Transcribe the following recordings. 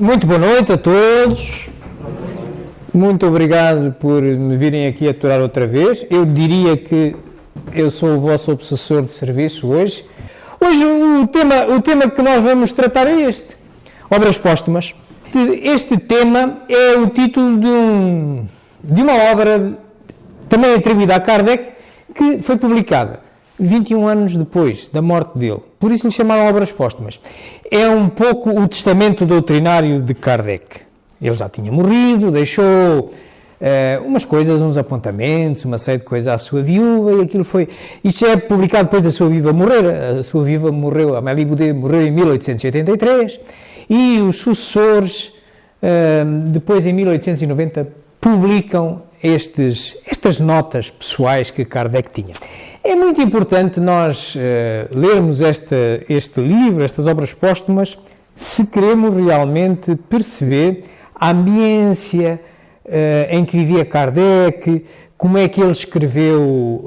Muito boa noite a todos. Muito obrigado por me virem aqui aturar outra vez. Eu diria que eu sou o vosso obsessor de serviço hoje. Hoje o tema que nós vamos tratar é este: obras póstumas. Este tema é o título de uma obra também atribuída a Kardec, que foi publicada 21 anos depois da morte dele. Por isso lhe chamaram obras póstumas. É um pouco o testamento doutrinário de Kardec. Ele já tinha morrido, deixou umas coisas, uns apontamentos, uma série de coisas à sua viúva, e aquilo foi... Isto é publicado depois da sua viúva morrer. A sua viúva morreu, Amélie Boudet, morreu em 1883, e os sucessores, depois em 1890, publicam estas notas pessoais que Kardec tinha. É muito importante nós lermos este livro, estas obras póstumas, se queremos realmente perceber a ambiência em que vivia Kardec, como é que ele escreveu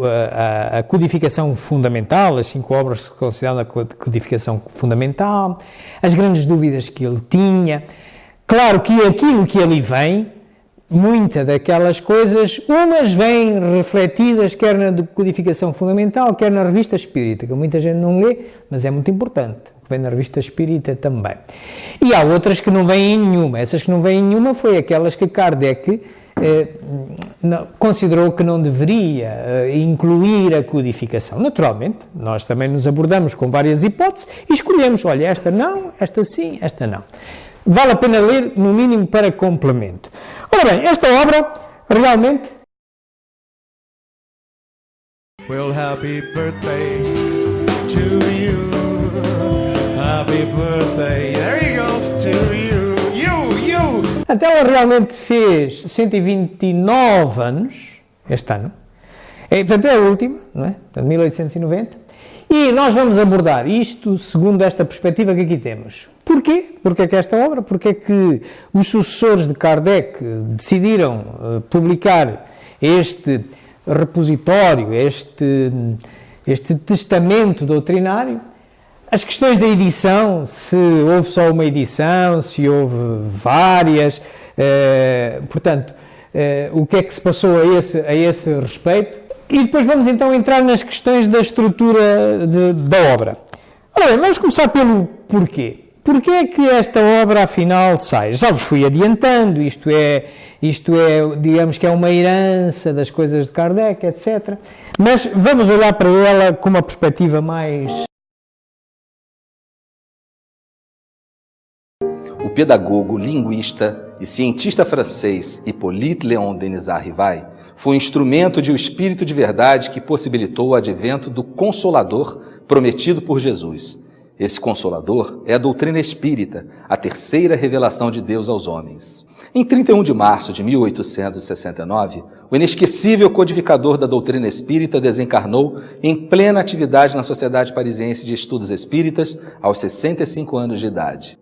a codificação fundamental, as 5 obras que se consideram a codificação fundamental, as grandes dúvidas que ele tinha. Claro que aquilo que ali vem, muitas daquelas coisas, umas vêm refletidas quer na codificação fundamental, quer na revista espírita, que muita gente não lê, mas é muito importante, vem na revista espírita também. E há outras que não vêm em nenhuma. Essas que não vêm em nenhuma foi aquelas que Kardec considerou que não deveria incluir a codificação. Naturalmente, nós também nos abordamos com várias hipóteses e escolhemos, olha, esta não, esta sim, esta não. Vale a pena ler, no mínimo, para complemento. Ora bem, esta obra, realmente... Well, happy birthday to you. Happy birthday, there you go, to you. Até ela realmente fez 129 anos, este ano. Portanto, é a última, não é? De 1890. E nós vamos abordar isto segundo esta perspectiva que aqui temos. Porquê? Porque é que esta obra? Porque é que os sucessores de Kardec decidiram publicar este repositório, este testamento doutrinário? As questões da edição, se houve só uma edição, se houve várias, portanto, o que é que se passou a esse respeito? E depois vamos então entrar nas questões da estrutura da obra. Ora bem, vamos começar pelo porquê. Porquê é que esta obra afinal sai? Já vos fui adiantando, isto é, digamos que é uma herança das coisas de Kardec, etc. Mas vamos olhar para ela com uma perspectiva mais... O pedagogo, linguista e cientista francês Hippolyte Léon Denisard Rivail foi um instrumento de um espírito de verdade que possibilitou o advento do Consolador prometido por Jesus. Esse Consolador é a doutrina espírita, a terceira revelação de Deus aos homens. Em 31 de março de 1869, o inesquecível codificador da doutrina espírita desencarnou em plena atividade na Sociedade Parisiense de Estudos Espíritas aos 65 anos de idade.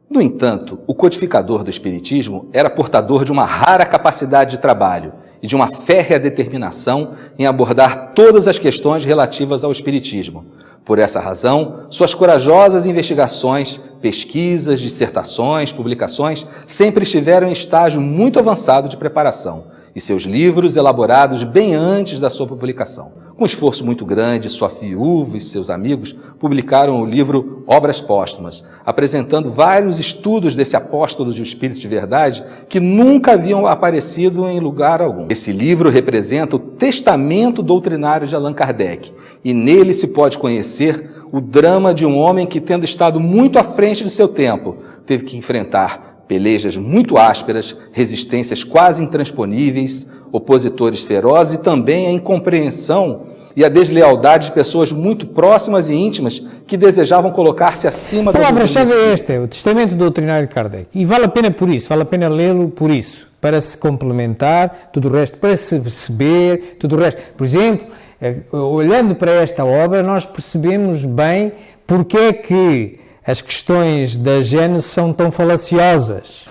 No entanto, o codificador do Espiritismo era portador de uma rara capacidade de trabalho e de uma férrea determinação em abordar todas as questões relativas ao Espiritismo. Por essa razão, suas corajosas investigações, pesquisas, dissertações, publicações sempre estiveram em estágio muito avançado de preparação e seus livros elaborados bem antes da sua publicação. Com um esforço muito grande, sua viúva e seus amigos publicaram o livro Obras Póstumas, apresentando vários estudos desse apóstolo de espírito de verdade que nunca haviam aparecido em lugar algum. Esse livro representa o testamento doutrinário de Allan Kardec e nele se pode conhecer o drama de um homem que, tendo estado muito à frente de seu tempo, teve que enfrentar pelejas muito ásperas, resistências quase intransponíveis, opositores ferozes e também a incompreensão e a deslealdade de pessoas muito próximas e íntimas que desejavam colocar-se acima da doutrina espírita. A palavra-chave é esta, é o testamento doutrinário de Kardec. E vale a pena por isso, vale a pena lê-lo por isso, para se complementar tudo o resto, para se perceber tudo o resto. Por exemplo, olhando para esta obra, nós percebemos bem porque é que as questões da Gênese são tão falaciosas.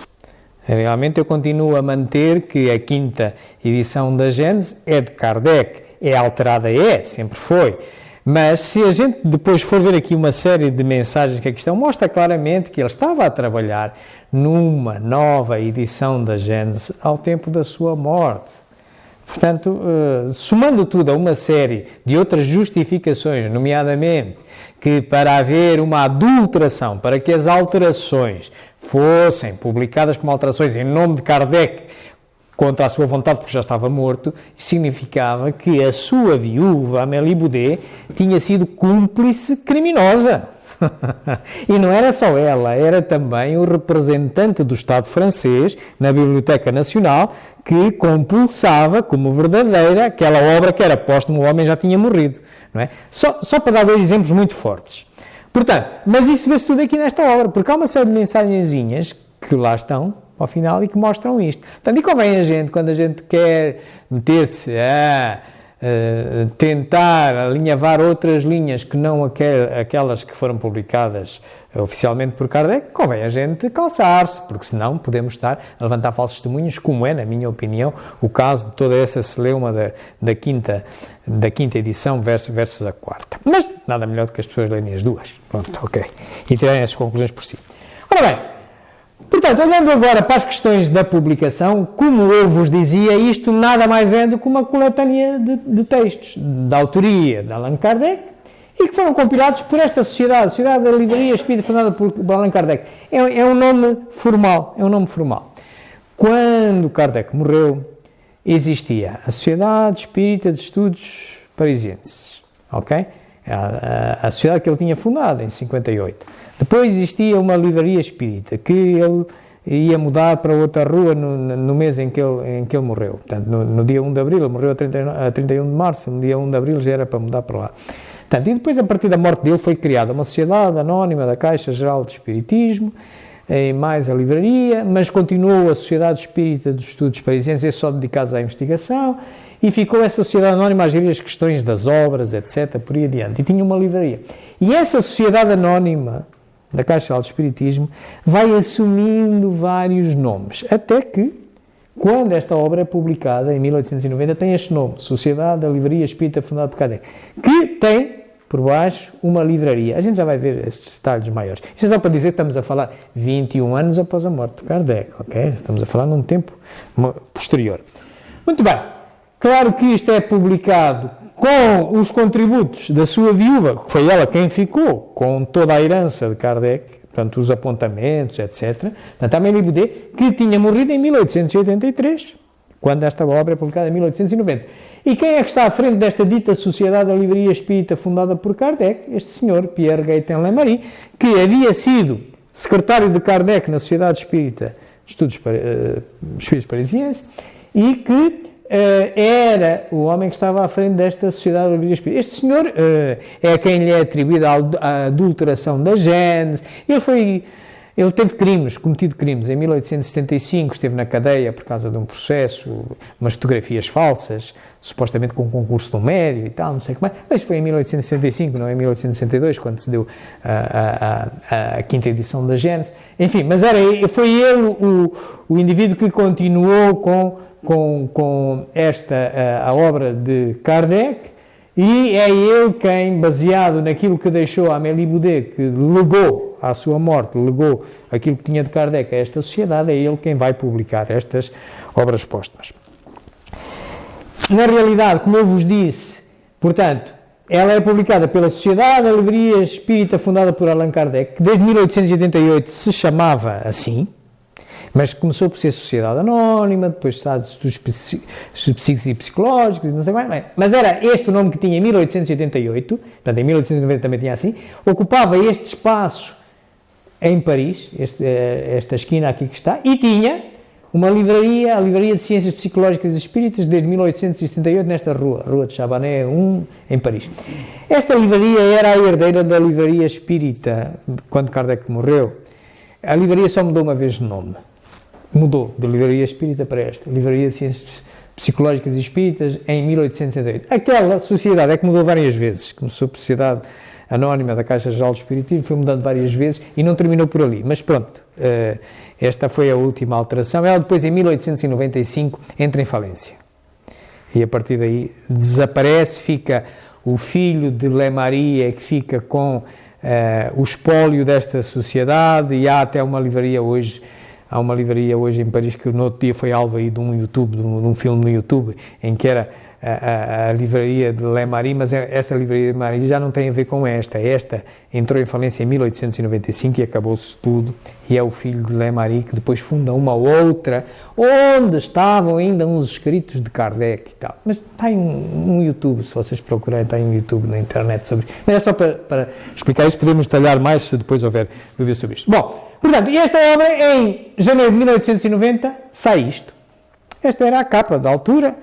Realmente eu continuo a manter que a 5ª edição da Gênese é de Kardec. É alterada, sempre foi. Mas se a gente depois for ver aqui uma série de mensagens que a questão mostra claramente que ele estava a trabalhar numa nova edição da Gênesis ao tempo da sua morte. Portanto, somando tudo a uma série de outras justificações, nomeadamente que para haver uma adulteração, para que as alterações fossem publicadas como alterações em nome de Kardec, contra a sua vontade, porque já estava morto, significava que a sua viúva, Amélie Boudet, tinha sido cúmplice criminosa. E não era só ela, era também o representante do Estado francês na Biblioteca Nacional, que compulsava como verdadeira aquela obra que era póstuma, o homem já tinha morrido. Não é? Só para dar dois exemplos muito fortes. Portanto, mas isso vê-se tudo aqui nesta obra, porque há uma série de mensagenzinhas que lá estão, ao final, e que mostram isto. Portanto, e convém a gente, quando a gente quer meter-se a tentar alinhavar outras linhas que não aquelas que foram publicadas oficialmente por Kardec, convém a gente calçar-se, porque senão podemos estar a levantar falsos testemunhos, como é, na minha opinião, o caso de toda essa celeuma da quinta edição versus a quarta. Mas nada melhor do que as pessoas lerem as duas. Pronto, ok. E tirarem essas conclusões por si. Ora bem, portanto, olhando agora para as questões da publicação, como eu vos dizia, isto nada mais é do que uma coletânea de textos da autoria de Allan Kardec e que foram compilados por esta sociedade, a Sociedade da Livraria Espírita, fundada por Allan Kardec. É um nome formal, Quando Kardec morreu, existia a Sociedade Espírita de Estudos Parisienses, ok? A sociedade que ele tinha fundado em 58. Depois existia uma livraria espírita que ele ia mudar para outra rua no mês em que ele morreu. Portanto, no dia 1 de abril, ele morreu a 31 de março, no dia 1 de abril já era para mudar para lá. Portanto, e depois, a partir da morte dele, foi criada uma sociedade anónima da Caixa Geral de Espiritismo, e mais a livraria, mas continuou a Sociedade Espírita dos Estudos Parisienses, só dedicados à investigação, e ficou essa sociedade anónima a gerir as questões das obras, etc., por aí adiante. E tinha uma livraria. E essa sociedade anónima da Caixa Geral de Espiritismo vai assumindo vários nomes, até que, quando esta obra é publicada, em 1890, tem este nome, Sociedade da Livraria Espírita fundada por Kardec, que tem, por baixo, uma livraria. A gente já vai ver estes detalhes maiores. Isto é só para dizer que estamos a falar 21 anos após a morte de Kardec, ok? Estamos a falar num tempo posterior. Muito bem. Claro que isto é publicado com os contributos da sua viúva, que foi ela quem ficou com toda a herança de Kardec, portanto, os apontamentos, etc. Portanto, Amélie Boudet, que tinha morrido em 1883, quando esta obra é publicada em 1890. E quem é que está à frente desta dita Sociedade da Livraria Espírita fundada por Kardec? Este senhor, Pierre Gaëtan Lemarie, que havia sido secretário de Kardec na Sociedade Espírita de Estudos Parisienses e que era o homem que estava à frente desta Sociedade da Livraria Espírita. Este senhor é a quem lhe é atribuída a adulteração da Gênesis. Ele teve cometido crimes. Em 1875 esteve na cadeia por causa de um processo, umas fotografias falsas, supostamente com um concurso de um médio e tal, não sei como é. Mas foi em 1865, não é em 1862, quando se deu a quinta edição da Gênesis. Enfim, mas foi ele o indivíduo que continuou com a obra de Kardec, e é ele quem, baseado naquilo que deixou a Amélie Boudet, que legou à sua morte, legou aquilo que tinha de Kardec a esta sociedade, é ele quem vai publicar estas obras póstumas. Na realidade, como eu vos disse, portanto, ela é publicada pela Sociedade da Livraria Espírita fundada por Allan Kardec, que desde 1888 se chamava assim, mas começou por ser Sociedade Anónima, depois Estados de Estudos Psíquicos e Psicológicos, não sei mais. Mas era este o nome que tinha em 1888, portanto em 1890 também tinha assim, ocupava este espaço em Paris, esta esquina aqui que está, e tinha uma livraria, a Livraria de Ciências Psicológicas e Espíritas, desde 1878, nesta Rua de Chabanais 1, em Paris. Esta livraria era a herdeira da Livraria Espírita, quando Kardec morreu. A livraria só mudou uma vez de nome. Mudou de Livraria Espírita para esta, Livraria de Ciências Psicológicas e Espíritas, em 1878. Aquela sociedade é que mudou várias vezes. Começou por Sociedade Anónima da Caixa Geral de Espiritismo, foi mudando várias vezes e não terminou por ali. Mas pronto, esta foi a última alteração. Ela depois, em 1895, entra em falência. E a partir daí desaparece, fica o filho de Lemarie, que fica com o espólio desta sociedade, e há até uma livraria hoje há uma livraria hoje em Paris que no outro dia foi alvo aí de um filme no YouTube, em que era a livraria de Le Marie, mas esta livraria de Marie já não tem a ver com esta. Esta entrou em falência em 1895 e acabou-se tudo, e é o filho de Le Marie que depois funda uma outra, onde estavam ainda uns escritos de Kardec e tal. Mas tem um YouTube, se vocês procurarem, tem um YouTube na internet sobre isso. Mas é só para explicar isso, podemos detalhar mais se depois houver dúvidas sobre isto. Bom, portanto, esta obra, em janeiro de 1890, sai isto. Esta era a capa da altura,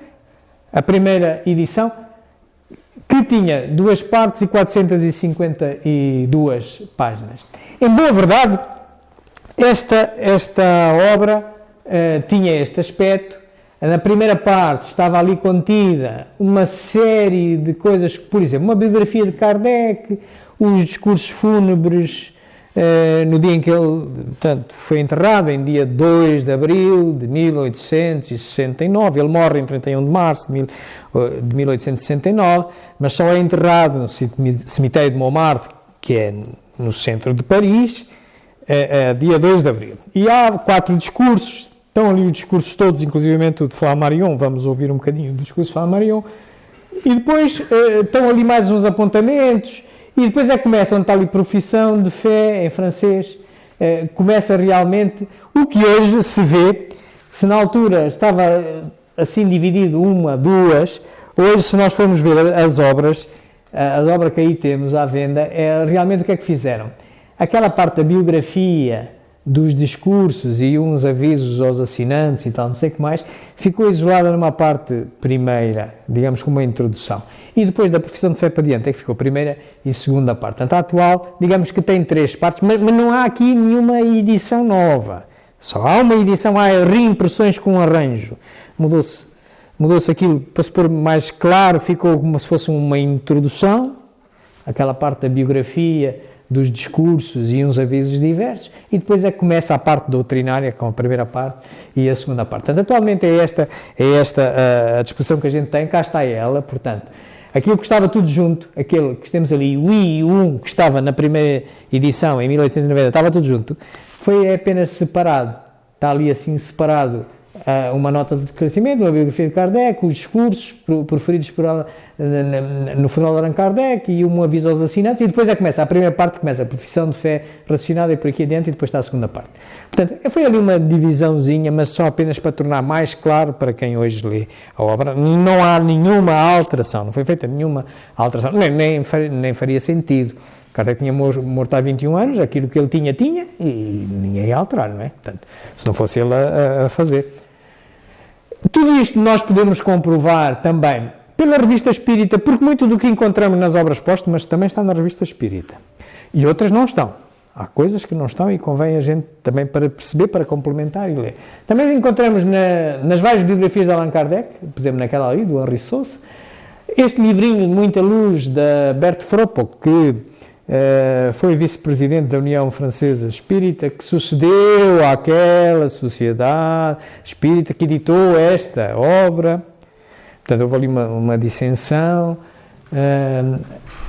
a primeira edição, que tinha 2 partes e 452 páginas. Em boa verdade, esta obra tinha este aspecto. Na primeira parte estava ali contida uma série de coisas, por exemplo, uma biografia de Kardec, os discursos fúnebres, no dia em que ele, portanto, foi enterrado, em dia 2 de abril de 1869, ele morre em 31 de março de 1869, mas só é enterrado no cemitério de Montmartre, que é no centro de Paris, dia 2 de abril. E há 4 discursos, estão ali os discursos todos, inclusivamente o de Flammarion, vamos ouvir um bocadinho do discurso de Flammarion, e depois estão ali mais uns apontamentos. E depois começa onde está ali profissão de fé, em francês, começa realmente o que hoje se vê, se na altura estava assim dividido 1, 2, hoje se nós formos ver as obras que aí temos à venda, realmente o que é que fizeram? Aquela parte da biografia, dos discursos e uns avisos aos assinantes e tal, não sei o que mais, ficou isolada numa parte primeira, digamos como uma introdução. E depois da profissão de fé para diante é que ficou a primeira e segunda parte. Portanto, a atual, digamos que tem 3 partes, mas não há aqui nenhuma edição nova. Só há uma edição, há reimpressões com arranjo. Mudou-se aquilo, para se pôr mais claro, ficou como se fosse uma introdução, aquela parte da biografia, dos discursos e uns avisos diversos, e depois é que começa a parte doutrinária, com a primeira parte e a segunda parte. Portanto, atualmente é esta a disposição que a gente tem, cá está ela, portanto, aquilo que estava tudo junto, aquele que temos ali, o I e o 1, que estava na primeira edição, em 1890, estava tudo junto, foi apenas separado, está ali assim separado, uma nota de esclarecimento, uma biografia de Kardec, os discursos proferidos no funeral de Allan Kardec e um aviso aos assinantes, e depois começa a primeira parte, começa a profissão de fé raciocinada e por aqui adiante, e depois está a segunda parte. Portanto, foi ali uma divisãozinha, mas só apenas para tornar mais claro para quem hoje lê a obra. Não há nenhuma alteração, não foi feita nenhuma alteração, nem faria sentido. Kardec tinha morto há 21 anos, aquilo que ele tinha, e ninguém ia alterar, não é? Portanto, se não fosse ele a fazer. Tudo isto nós podemos comprovar também pela Revista Espírita, porque muito do que encontramos nas obras póstumas também está na Revista Espírita. E outras não estão. Há coisas que não estão e convém a gente também para perceber, para complementar e ler. Também encontramos nas várias biografias de Allan Kardec, por exemplo, naquela ali, do Henri Sauce, este livrinho de muita luz da Berthe Fropo, que foi vice-presidente da União Francesa Espírita, que sucedeu àquela sociedade espírita que editou esta obra. Portanto, houve ali uma dissensão.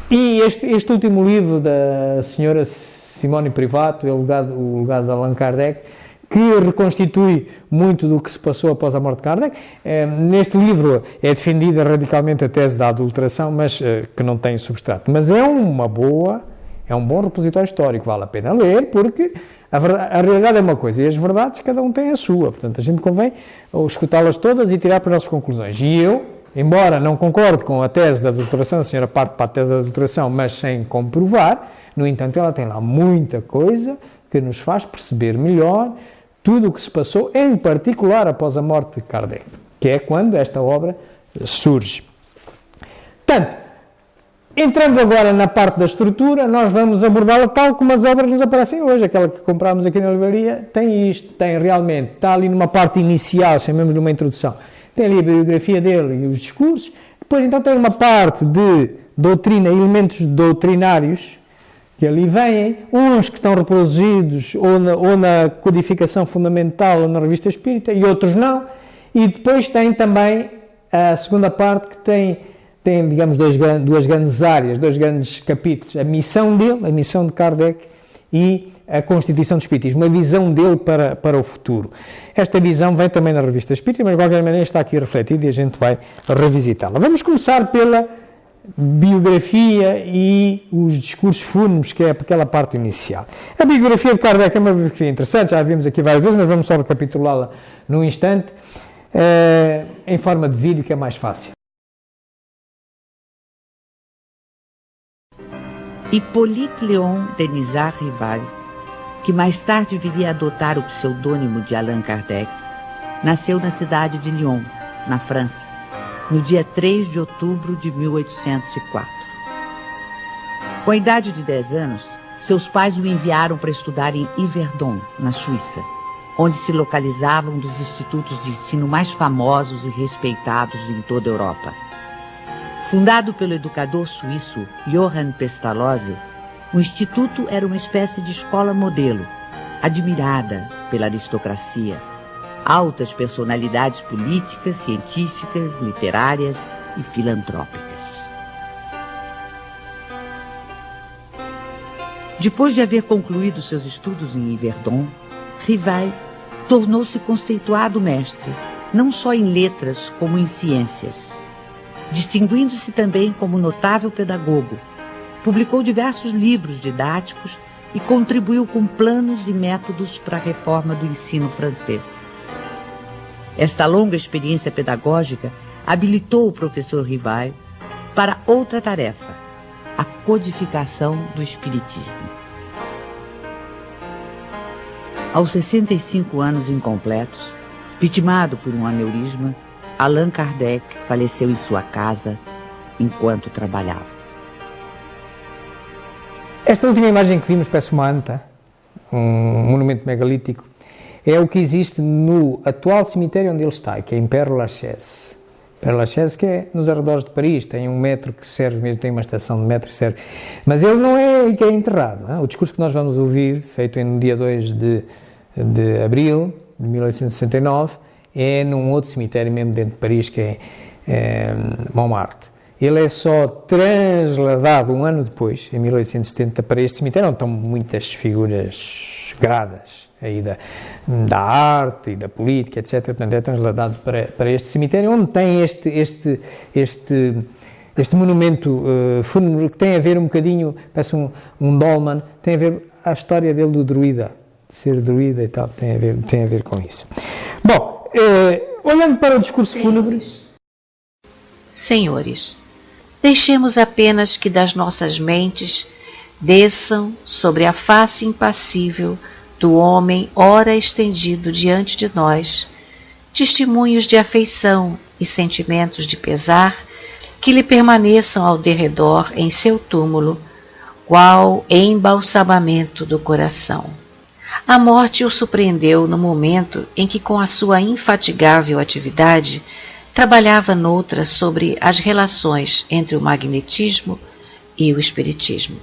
E este último livro da senhora Simone Privato, o legado de Allan Kardec, que reconstitui muito do que se passou após a morte de Kardec. Neste livro é defendida radicalmente a tese da adulteração, mas que não tem substrato. Mas é um bom repositório histórico, vale a pena ler, porque a realidade é uma coisa e as verdades cada um tem a sua. Portanto, a gente convém escutá-las todas e tirar para as nossas conclusões. E eu, embora não concorde com a tese da adulteração, a senhora parte para a tese da adulteração, mas sem comprovar, no entanto, ela tem lá muita coisa que nos faz perceber melhor tudo o que se passou, em particular após a morte de Kardec, que é quando esta obra surge. Portanto, entrando agora na parte da estrutura, nós vamos abordá-la tal como as obras nos aparecem hoje. Aquela que comprámos aqui na livraria tem isto, está ali numa parte inicial, chamamos de uma introdução. Tem ali a biografia dele e os discursos. Depois então tem uma parte de doutrina, elementos doutrinários, que ali vêm, uns que estão reproduzidos ou na codificação fundamental ou na Revista Espírita, e outros não. E depois tem também a segunda parte que tem digamos, duas grandes áreas, 2 grandes capítulos. A missão dele, a missão de Kardec, e a constituição do Espiritismo, a visão dele para o futuro. Esta visão vem também na Revista Espírita, mas de qualquer maneira está aqui refletida e a gente vai revisitá-la. Vamos começar pela biografia e os discursos fúnebres, que é aquela parte inicial. A biografia de Kardec é uma biografia interessante, já a vimos aqui várias vezes, mas vamos só recapitulá-la num instante, em forma de vídeo, que é mais fácil. Hippolyte Léon Denisard Rival, que mais tarde viria a adotar o pseudônimo de Allan Kardec, nasceu na cidade de Lyon, na França, no dia 3 de outubro de 1804. Com a idade de 10 anos, seus pais o enviaram para estudar em Yverdon, na Suíça, onde se localizavam um dos institutos de ensino mais famosos e respeitados em toda a Europa. Fundado pelo educador suíço Johann Pestalozzi, o instituto era uma espécie de escola modelo, admirada pela aristocracia, altas personalidades políticas, científicas, literárias e filantrópicas. Depois de haver concluído seus estudos em Yverdon, Rival tornou-se conceituado mestre, não só em letras como em ciências. Distinguindo-se também como notável pedagogo, publicou diversos livros didáticos e contribuiu com planos e métodos para a reforma do ensino francês. Esta longa experiência pedagógica habilitou o professor Rival para outra tarefa, a codificação do espiritismo. Aos 65 anos incompletos, vitimado por um aneurisma, Allan Kardec faleceu em sua casa enquanto trabalhava. Esta última imagem que vimos parece uma anta, um monumento megalítico, é o que existe no atual cemitério onde ele está, que é em Père-Lachaise. Père-Lachaise, que é nos arredores de Paris, tem um metro que serve mesmo, tem uma estação de metro que serve. Mas ele não é aí que é enterrado. Não é? O discurso que nós vamos ouvir, feito no dia 2 de abril de 1869, é num outro cemitério mesmo dentro de Paris, que é Montmartre. Ele é só transladado um ano depois, em 1870, para este cemitério, onde estão muitas figuras gradas aí da arte e da política, etc. Portanto, é transladado para este cemitério, onde tem este monumento fúnebre, que tem a ver um bocadinho, parece um dolmen, tem a ver a história dele do druida, de ser druida e tal, tem a ver com isso. Bom, olhando para o discurso fúnebre... Senhores, deixemos apenas que das nossas mentes desçam sobre a face impassível do homem ora estendido diante de nós, testemunhos de afeição e sentimentos de pesar que lhe permaneçam ao derredor em seu túmulo, qual embalsamamento do coração. A morte o surpreendeu no momento em que, com a sua infatigável atividade, trabalhava noutra sobre as relações entre o magnetismo e o espiritismo.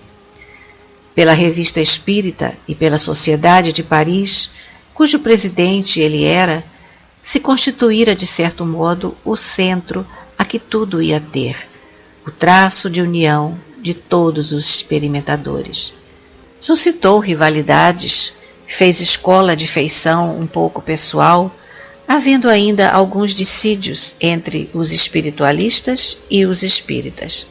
Pela Revista Espírita e pela Sociedade de Paris, cujo presidente ele era, se constituíra de certo modo o centro a que tudo ia ter, o traço de união de todos os experimentadores. Suscitou rivalidades, fez escola de feição um pouco pessoal, havendo ainda alguns dissídios entre os espiritualistas e os espíritas.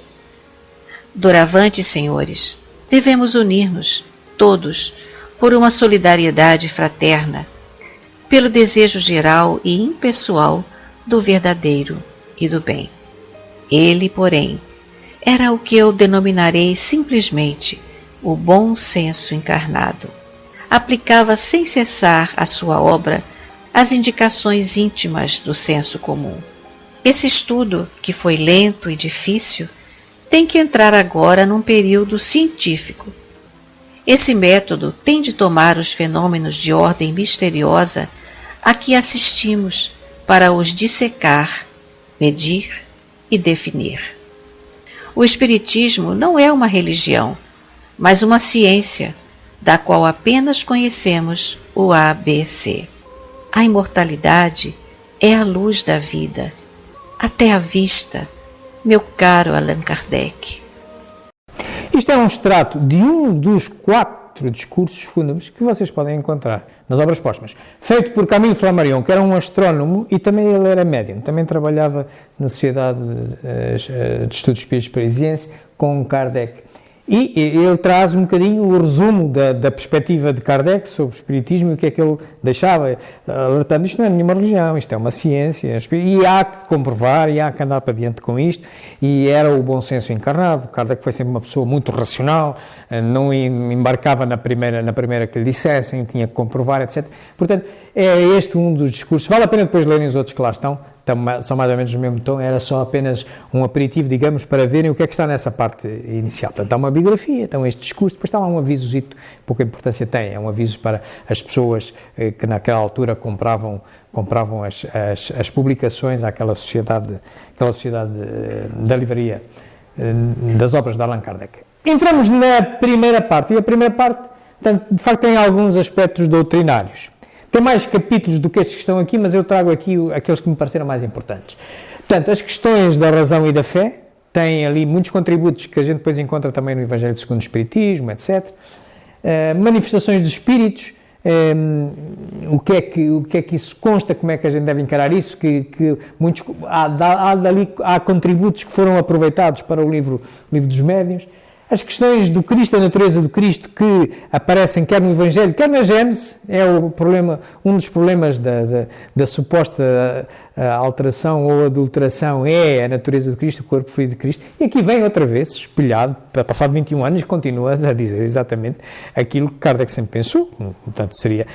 Doravante, senhores, devemos unir-nos, todos, por uma solidariedade fraterna, pelo desejo geral e impessoal do verdadeiro e do bem. Ele, porém, era o que eu denominarei simplesmente o bom senso encarnado. Aplicava sem cessar à sua obra as indicações íntimas do senso comum. Esse estudo, que foi lento e difícil, tem que entrar agora num período científico. Esse método tem de tomar os fenômenos de ordem misteriosa a que assistimos para os dissecar, medir e definir. O Espiritismo não é uma religião, mas uma ciência, da qual apenas conhecemos o ABC. A imortalidade é a luz da vida, até a vista, meu caro Allan Kardec. Isto é um extrato de um dos 4 4 discursos fúnebres que vocês podem encontrar nas obras póstumas. Feito por Camille Flammarion, que era um astrónomo e também ele era médium. Também trabalhava na Sociedade de Estudos Espíritas Parisiense com Kardec. E ele traz um bocadinho o resumo da perspectiva de Kardec sobre o Espiritismo e o que é que ele deixava, alertando, isto não é nenhuma religião, isto é uma ciência, e há que comprovar, e há que andar para diante com isto, e era o bom senso encarnado. Kardec foi sempre uma pessoa muito racional, não embarcava na primeira que lhe dissessem, tinha que comprovar, etc. Portanto, é este um dos discursos. Vale a pena depois lerem os outros que lá estão, são mais ou menos no mesmo tom, era só apenas um aperitivo, digamos, para verem o que é que está nessa parte inicial. Portanto, há uma biografia, então este discurso, depois está lá um avisozito, pouca importância tem, é um aviso para as pessoas que naquela altura compravam as publicações àquela sociedade da livraria das obras de Allan Kardec. Entramos na primeira parte, e a primeira parte, portanto, de facto, tem alguns aspectos doutrinários. Tem mais capítulos do que estes que estão aqui, mas eu trago aqui aqueles que me pareceram mais importantes. Portanto, as questões da razão e da fé, têm ali muitos contributos que a gente depois encontra também no Evangelho segundo o Espiritismo, etc. Manifestações dos Espíritos, o que é que isso consta, como é que a gente deve encarar isso, há contributos que foram aproveitados para o livro dos Médiuns. As questões do Cristo, a natureza do Cristo, que aparecem quer no Evangelho, quer na Gênese, é um dos problemas da suposta alteração ou adulteração, é a natureza do Cristo, o corpo fluido de Cristo. E aqui vem outra vez, espelhado, passado 21 anos, e continua a dizer exatamente aquilo que Kardec sempre pensou. Portanto, seria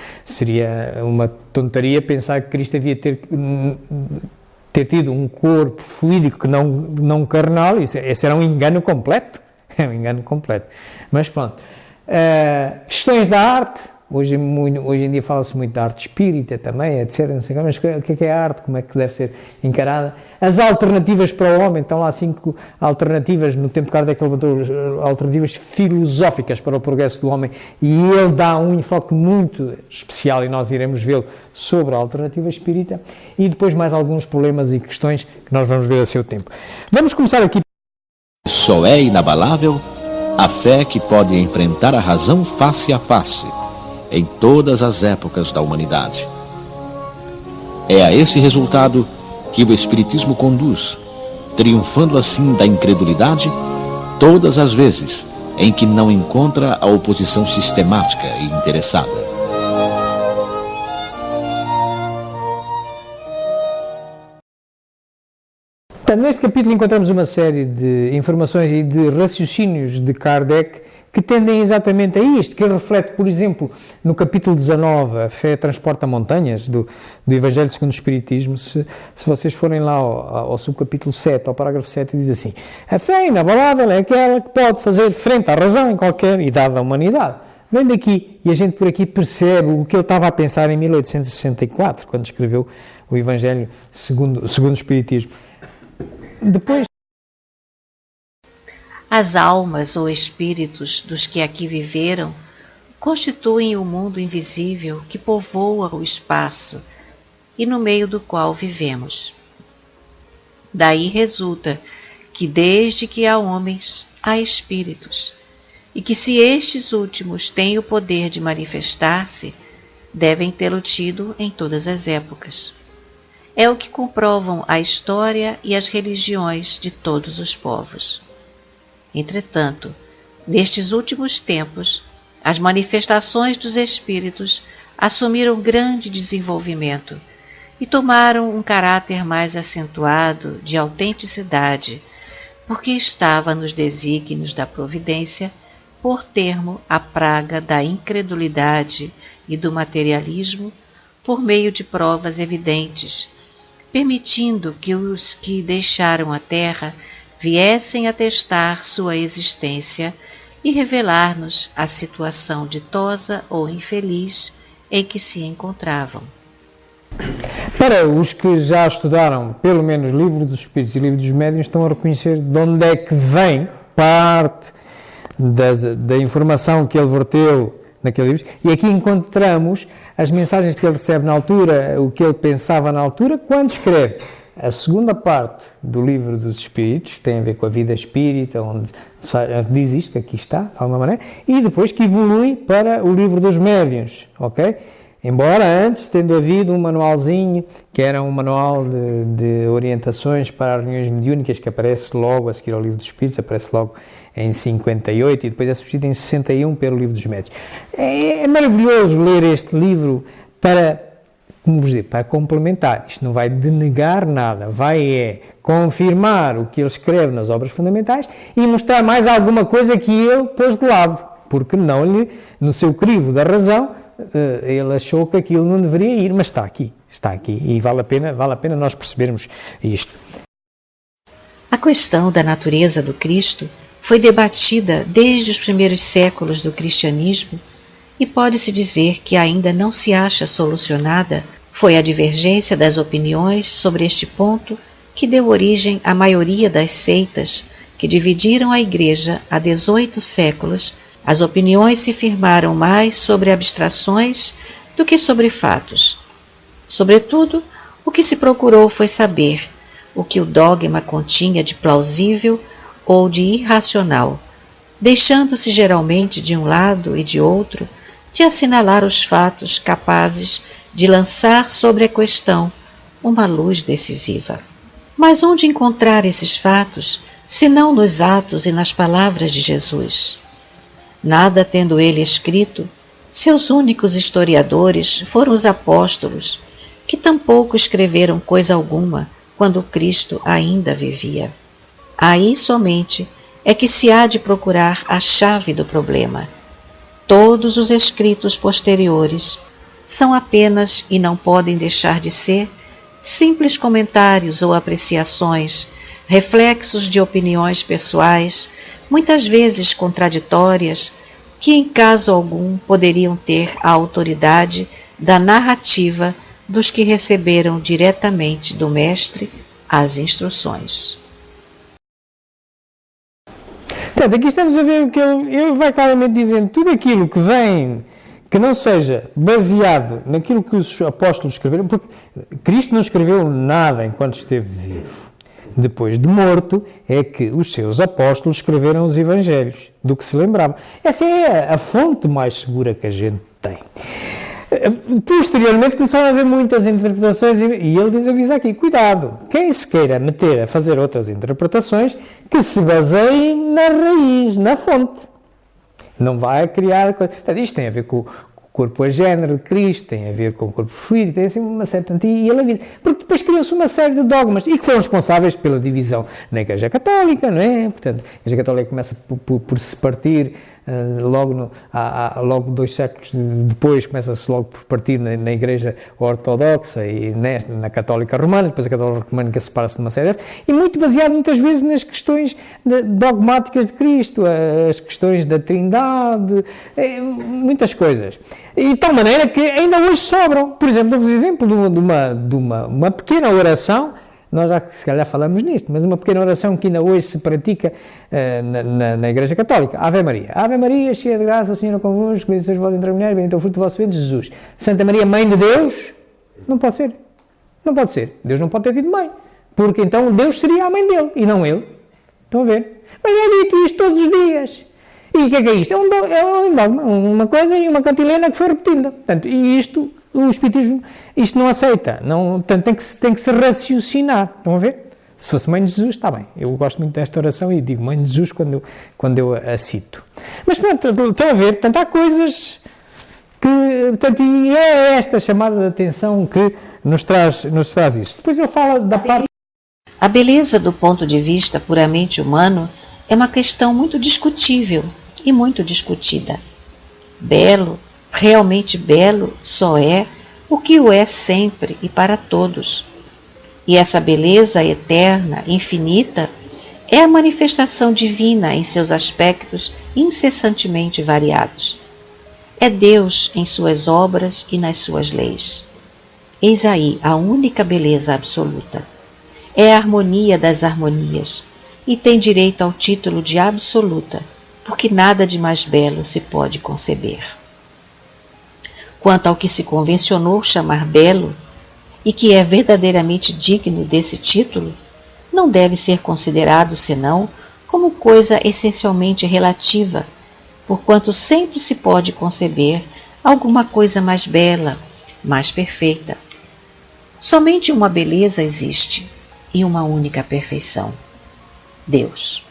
uma tonteria pensar que Cristo havia ter tido um corpo fluídico não carnal. Esse era um engano completo. É um engano completo. Mas pronto. Questões da arte. Hoje em dia fala-se muito da arte espírita também, etc. Não sei, mas o que é a arte? Como é que deve ser encarada? As alternativas para o homem. Estão lá 5 alternativas. No tempo de Kardec ele levantou alternativas filosóficas para o progresso do homem. E ele dá um enfoque muito especial, e nós iremos vê-lo, sobre a alternativa espírita. E depois mais alguns problemas e questões que nós vamos ver a seu tempo. Vamos começar aqui. Só é inabalável a fé que pode enfrentar a razão face a face, em todas as épocas da humanidade. É a esse resultado que o Espiritismo conduz, triunfando assim da incredulidade todas as vezes em que não encontra a oposição sistemática e interessada. Neste capítulo encontramos uma série de informações e de raciocínios de Kardec que tendem exatamente a isto, que ele reflete, por exemplo, no capítulo 19, a fé transporta montanhas, do Evangelho segundo o Espiritismo. Se vocês forem lá ao subcapítulo 7, ao parágrafo 7, diz assim: a fé inabalável é aquela que pode fazer frente à razão em qualquer idade da humanidade. Vem daqui, e a gente por aqui percebe o que ele estava a pensar em 1864, quando escreveu o Evangelho segundo o Espiritismo. Depois, as almas ou espíritos dos que aqui viveram constituem o mundo invisível que povoa o espaço e no meio do qual vivemos. Daí resulta que desde que há homens, há espíritos, e que se estes últimos têm o poder de manifestar-se, devem tê-lo tido em todas as épocas. É o que comprovam a história e as religiões de todos os povos. Entretanto, nestes últimos tempos, as manifestações dos espíritos assumiram grande desenvolvimento e tomaram um caráter mais acentuado de autenticidade, porque estava nos desígnios da providência por termo a praga da incredulidade e do materialismo por meio de provas evidentes, permitindo que os que deixaram a terra viessem atestar sua existência e revelar-nos a situação ditosa ou infeliz em que se encontravam. Para os que já estudaram, pelo menos, Livro dos Espíritos e Livro dos Médiuns, estão a reconhecer de onde é que vem parte da informação que ele verteu naquele livro, e aqui encontramos as mensagens que ele recebe na altura, o que ele pensava na altura, quando escreve. a segunda parte do livro dos Espíritos, que tem a ver com a vida espírita, onde diz isto, que aqui está, de alguma maneira, e depois que evolui para o livro dos médiuns, ok? Embora antes, tendo havido um manualzinho, que era um manual de orientações para as reuniões mediúnicas, que aparece logo a seguir ao livro dos Espíritos, aparece logo em 58 e depois é substituído em 61 pelo livro dos médiuns. É maravilhoso ler este livro para, como vos digo, para complementar. Isto não vai denegar nada, vai confirmar o que ele escreve nas obras fundamentais e mostrar mais alguma coisa que ele pôs de lado, porque não lhe, no seu crivo da razão, ele achou que aquilo não deveria ir, mas está aqui e vale a pena nós percebermos isto. A questão da natureza do Cristo foi debatida desde os primeiros séculos do cristianismo e pode-se dizer que ainda não se acha solucionada. Foi a divergência das opiniões sobre este ponto que deu origem à maioria das seitas que dividiram a Igreja há 18 séculos. As opiniões se firmaram mais sobre abstrações do que sobre fatos. Sobretudo, o que se procurou foi saber o que o dogma continha de plausível ou de irracional, deixando-se geralmente de um lado e de outro de assinalar os fatos capazes de lançar sobre a questão uma luz decisiva. Mas onde encontrar esses fatos, senão nos atos e nas palavras de Jesus? Nada tendo ele escrito, seus únicos historiadores foram os apóstolos, que tampouco escreveram coisa alguma quando Cristo ainda vivia. Aí somente é que se há de procurar a chave do problema. Todos os escritos posteriores são apenas, e não podem deixar de ser, simples comentários ou apreciações, reflexos de opiniões pessoais, muitas vezes contraditórias, que em caso algum poderiam ter a autoridade da narrativa dos que receberam diretamente do Mestre as instruções. Portanto, aqui estamos a ver que ele vai claramente dizendo tudo aquilo que vem, que não seja baseado naquilo que os apóstolos escreveram, porque Cristo não escreveu nada enquanto esteve vivo. Depois de morto, é que os seus apóstolos escreveram os evangelhos, do que se lembravam. Essa é a fonte mais segura que a gente tem. Posteriormente começaram a haver muitas interpretações e ele avisa aqui, cuidado, quem se queira meter a fazer outras interpretações, que se baseiem na raiz, na fonte. Não vai criar... Isto tem a ver com o corpo a género de Cristo, tem a ver com o corpo fluido, tem assim uma certa... E ele avisa, porque depois criou-se uma série de dogmas e que foram responsáveis pela divisão na Igreja Católica, não é? Portanto, a Igreja Católica começa por se partir... logo 2 séculos depois começa-se logo por partir na Igreja Ortodoxa e na Católica Romana, depois a Católica Romana separa-se de uma série e muito baseado muitas vezes nas questões dogmáticas de Cristo, as questões da Trindade, muitas coisas, e de tal maneira que ainda hoje sobram. Por exemplo, dou-vos exemplo de uma pequena oração. Nós já se calhar falamos nisto, mas uma pequena oração que ainda hoje se pratica na Igreja Católica. Ave Maria. Ave Maria, cheia de graça, o Senhor é convosco, bendita sois vós entre as mulheres, bendito é o fruto do vosso ventre, Jesus. Santa Maria, Mãe de Deus? Não pode ser. Não pode ser. Deus não pode ter tido mãe. Porque então Deus seria a mãe dele, e não ele. Estão a ver? Mas é dito isto todos os dias. E o que é isto? É uma coisa e uma cantilena que foi repetida. Portanto, e isto... O Espiritismo, isto não aceita, portanto, tem que se raciocinar, estão a ver? Se fosse Mãe de Jesus, está bem, eu gosto muito desta oração e digo Mãe de Jesus quando eu a cito. Mas pronto, estão a ver, portanto, há coisas que, portanto, e é esta chamada de atenção que nos traz isso. Depois ele fala da parte... A beleza do ponto de vista puramente humano é uma questão muito discutível e muito discutida. Belo, realmente belo, só é o que o é sempre e para todos. E essa beleza eterna, infinita, é a manifestação divina em seus aspectos incessantemente variados. É Deus em suas obras e nas suas leis. Eis aí a única beleza absoluta. É a harmonia das harmonias e tem direito ao título de absoluta, porque nada de mais belo se pode conceber. Quanto ao que se convencionou chamar belo, e que é verdadeiramente digno desse título, não deve ser considerado senão como coisa essencialmente relativa, porquanto sempre se pode conceber alguma coisa mais bela, mais perfeita. Somente uma beleza existe e uma única perfeição: Deus.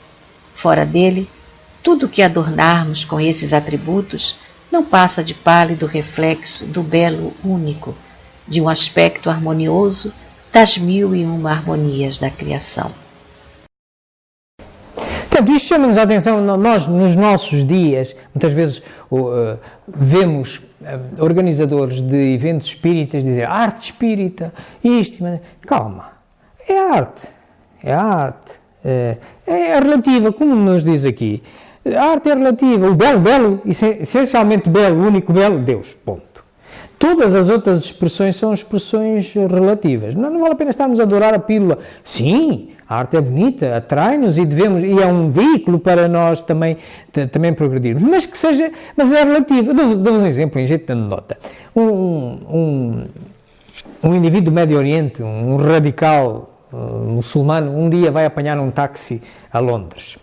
Fora dele, tudo que adornarmos com esses atributos não passa de pálido reflexo do belo único, de um aspecto harmonioso das 1001 harmonias da criação. Portanto, isto chama-nos a atenção. Nós, nos nossos dias, muitas vezes vemos organizadores de eventos espíritas dizer arte espírita, isto, mas calma, é arte, é relativa, como nos diz aqui. A arte é relativa, o belo, essencialmente belo, o único belo, Deus, ponto. Todas as outras expressões são expressões relativas. Não vale a pena estarmos a adorar a pílula. Sim, a arte é bonita, atrai-nos e é um veículo para nós também progredirmos. Mas é relativo. Dou um exemplo em jeito de anedota. Um indivíduo do Médio Oriente, um radical muçulmano, um dia vai apanhar um táxi a Londres.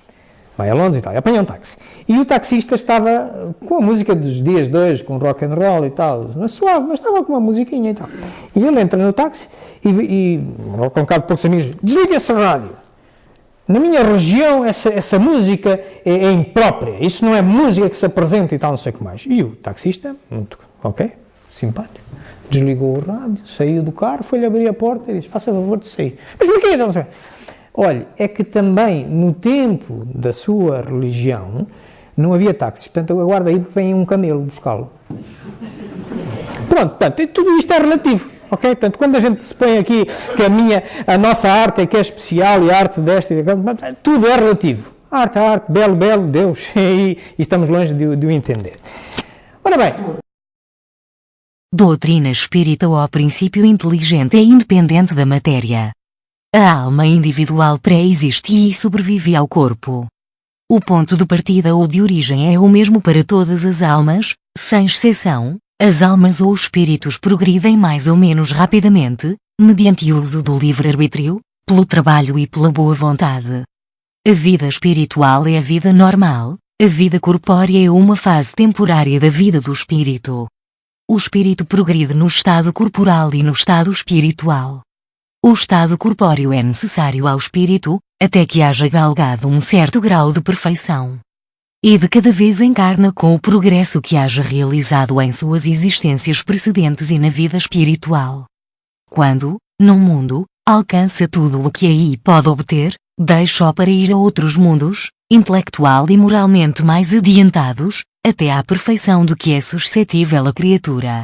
Vai a Londres e tal, e apanha um táxi. E o taxista estava com a música dos dias de hoje, com rock and roll e tal, mas suave, mas estava com uma musiquinha e tal. E ele entra no táxi e com um bocado de poucos amigos, desliga essa rádio. Na minha região, essa música é imprópria, isso não é música que se apresenta e tal, não sei o que mais. E o taxista, muito, ok, simpático, desligou o rádio, saiu do carro, foi-lhe abrir a porta e disse, faça favor de sair. Mas porquê? Não sei. Olha, é que também no tempo da sua religião não havia táxis, portanto aguarda aí porque vem um camelo buscá-lo. Pronto, portanto, tudo isto é relativo, ok? Portanto, quando a gente se põe aqui que a nossa arte é que é especial e a arte desta, tudo é relativo. Arte, belo, Deus, e estamos longe de o entender. Ora bem. Doutrina espírita. O princípio inteligente é independente da matéria. A alma individual pré-existe e sobrevive ao corpo. O ponto de partida ou de origem é o mesmo para todas as almas, sem exceção. As almas ou espíritos progridem mais ou menos rapidamente, mediante o uso do livre-arbítrio, pelo trabalho e pela boa vontade. A vida espiritual é a vida normal, a vida corpórea é uma fase temporária da vida do espírito. O espírito progride no estado corporal e no estado espiritual. O estado corpóreo é necessário ao espírito, até que haja galgado um certo grau de perfeição. E de cada vez encarna com o progresso que haja realizado em suas existências precedentes e na vida espiritual. Quando, num mundo, alcança tudo o que aí pode obter, deixa-o para ir a outros mundos, intelectual e moralmente mais adiantados, até à perfeição do que é suscetível a criatura.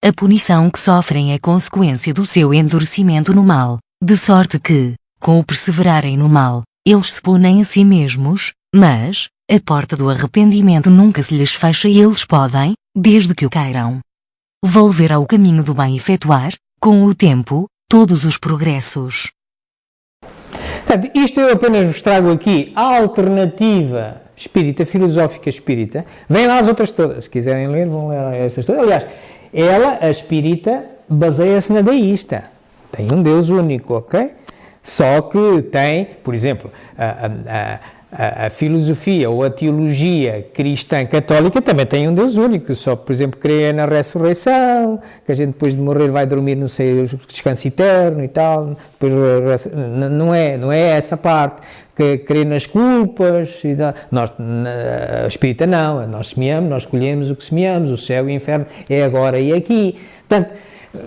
A punição que sofrem é consequência do seu endurecimento no mal, de sorte que, com o perseverarem no mal, eles se punem a si mesmos, mas a porta do arrependimento nunca se lhes fecha e eles podem, desde que o queiram, volver ao caminho do bem e efetuar, com o tempo, todos os progressos. Portanto, isto eu apenas vos trago aqui a alternativa espírita, filosófica espírita. Vêm lá as outras todas, se quiserem ler, vão ler estas todas. Aliás, ela, a espírita, baseia-se na deísta. Tem um Deus único, ok? Só que tem, por exemplo, a filosofia ou a teologia cristã católica também tem um Deus único. Só, por exemplo, crê na ressurreição, que a gente depois de morrer vai dormir no seu descanso eterno e tal. Depois, não é essa parte. Que crê nas culpas, e nós, a espírita não, nós semeamos, nós colhemos o que semeamos, o céu e o inferno é agora e aqui. Portanto,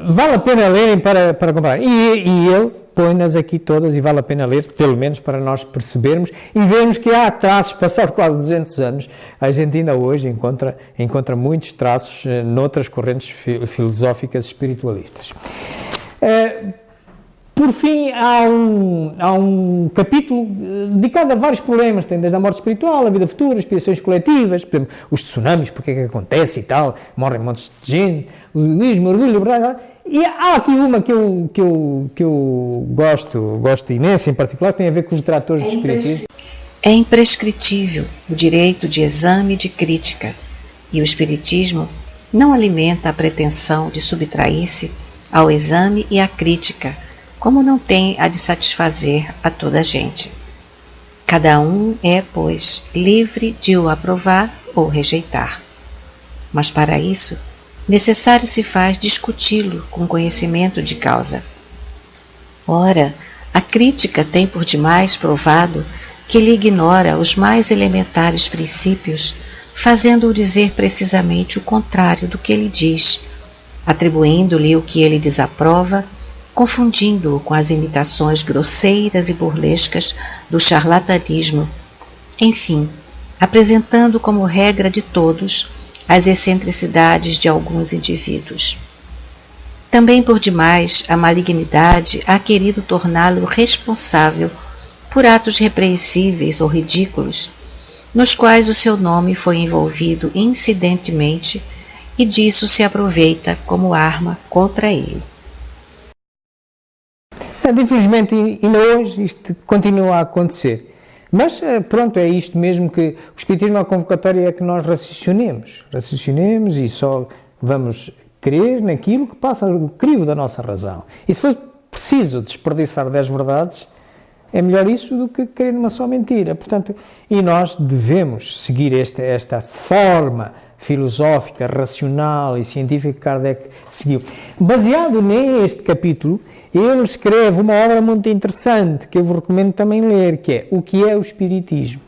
vale a pena lerem para comparar. E ele põe-nas aqui todas e vale a pena ler, pelo menos para nós percebermos e vermos que há traços, passados quase 200 anos, a gente ainda hoje encontra muitos traços noutras correntes filosóficas espiritualistas. Por fim, há um capítulo dedicado a vários problemas, tem desde a morte espiritual, a vida futura, aspirações coletivas, por exemplo, os tsunamis, porque é que acontece e tal, morrem montes de gente, o egoísmo, o orgulho, a liberdade. E há aqui uma que eu gosto imenso, em particular, que tem a ver com os detratores do espiritismo. É imprescritível o direito de exame e de crítica, e o espiritismo não alimenta a pretensão de subtrair-se ao exame e à crítica, como não tem a de satisfazer a toda a gente. Cada um é, pois, livre de o aprovar ou rejeitar. Mas para isso, necessário se faz discuti-lo com conhecimento de causa. Ora, a crítica tem por demais provado que ele ignora os mais elementares princípios, fazendo-o dizer precisamente o contrário do que ele diz, atribuindo-lhe o que ele desaprova, confundindo-o com as imitações grosseiras e burlescas do charlatanismo, enfim, apresentando como regra de todos as excentricidades de alguns indivíduos. Também por demais a malignidade ha querido torná-lo responsável por atos repreensíveis ou ridículos, nos quais o seu nome foi envolvido incidentemente e disso se aproveita como arma contra ele. Infelizmente, ainda hoje isto continua a acontecer. Mas pronto, é isto mesmo que o Espiritismo, a convocatória é que nós raciocinemos e só vamos crer naquilo que passa o crivo da nossa razão. E se for preciso desperdiçar 10 verdades, é melhor isso do que crer numa só mentira. Portanto, e nós devemos seguir esta forma filosófica, racional e científica que Kardec seguiu. Baseado neste capítulo, ele escreve uma obra muito interessante, que eu vos recomendo também ler, que é O que é o Espiritismo,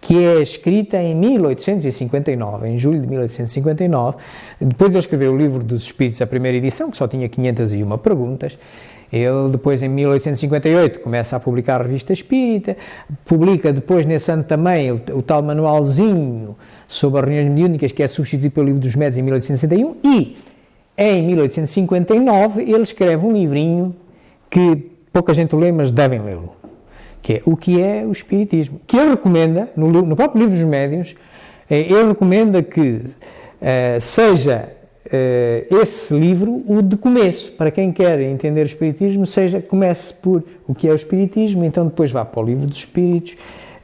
que é escrita em 1859, em julho de 1859, depois de ele escrever o Livro dos Espíritos, a primeira edição, que só tinha 501 perguntas. Ele depois, em 1858, começa a publicar a Revista Espírita, publica depois nesse ano também o tal manualzinho sobre as reuniões mediúnicas, que é substituído pelo Livro dos Médiuns em 1861, e em 1859 ele escreve um livrinho que pouca gente lê, mas devem lê-lo, que é O que é o Espiritismo, que ele recomenda, no próprio Livro dos Médiuns, ele recomenda que seja esse livro o de começo, para quem quer entender o Espiritismo, comece por o que é o Espiritismo, então depois vá para o Livro dos Espíritos,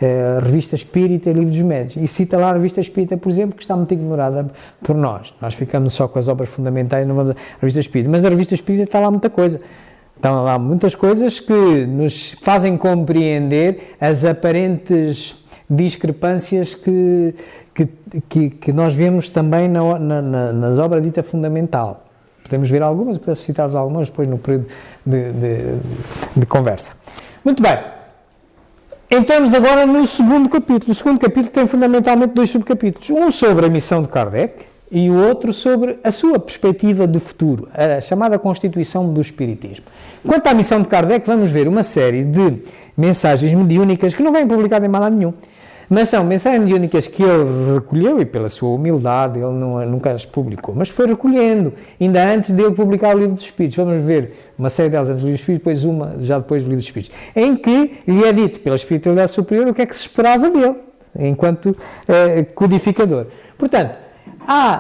a Revista Espírita e o Livro dos Médiuns. E cita lá a Revista Espírita, por exemplo, que está muito ignorada por nós. Nós ficamos só com as obras fundamentais, não vamos à Revista Espírita. Mas na Revista Espírita está lá muita coisa. Estão lá muitas coisas que nos fazem compreender as aparentes discrepâncias que nós vemos também nas obras dita fundamental. Podemos ver algumas, podemos citar algumas depois no período de conversa. Muito bem. Entramos agora no segundo capítulo. O segundo capítulo tem fundamentalmente 2 subcapítulos. Um sobre a missão de Kardec e o outro sobre a sua perspectiva de futuro, a chamada Constituição do Espiritismo. Quanto à missão de Kardec, vamos ver uma série de mensagens mediúnicas que não vêm publicadas em lado nenhum, mas são mensagens mediúnicas que ele recolheu e pela sua humildade ele nunca as publicou, mas foi recolhendo, ainda antes de ele publicar o Livro dos Espíritos. Vamos ver uma série delas antes do Livro dos Espíritos, depois uma já depois do Livro dos Espíritos, em que lhe é dito pela espiritualidade superior o que é que se esperava dele, enquanto codificador. Portanto,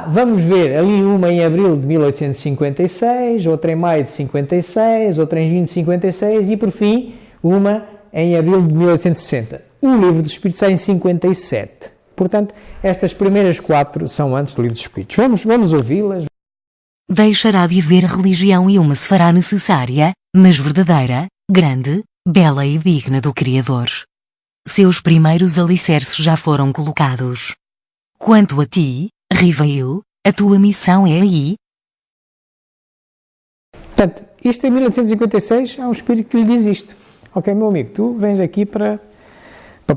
vamos ver ali uma em abril de 1856, outra em maio de 56, outra em junho de 56 e, por fim, uma em abril de 1860. O Livro dos Espíritos sai em 57. Portanto, estas primeiras 4 são antes do Livro dos Espíritos. Vamos ouvi-las. Deixará de haver religião e uma se fará necessária, mas verdadeira, grande, bela e digna do Criador. Seus primeiros alicerces já foram colocados. Quanto a ti, Rivail, a tua missão é aí. Portanto, isto em 1856 há um espírito que lhe diz isto. Ok, meu amigo, tu vens aqui para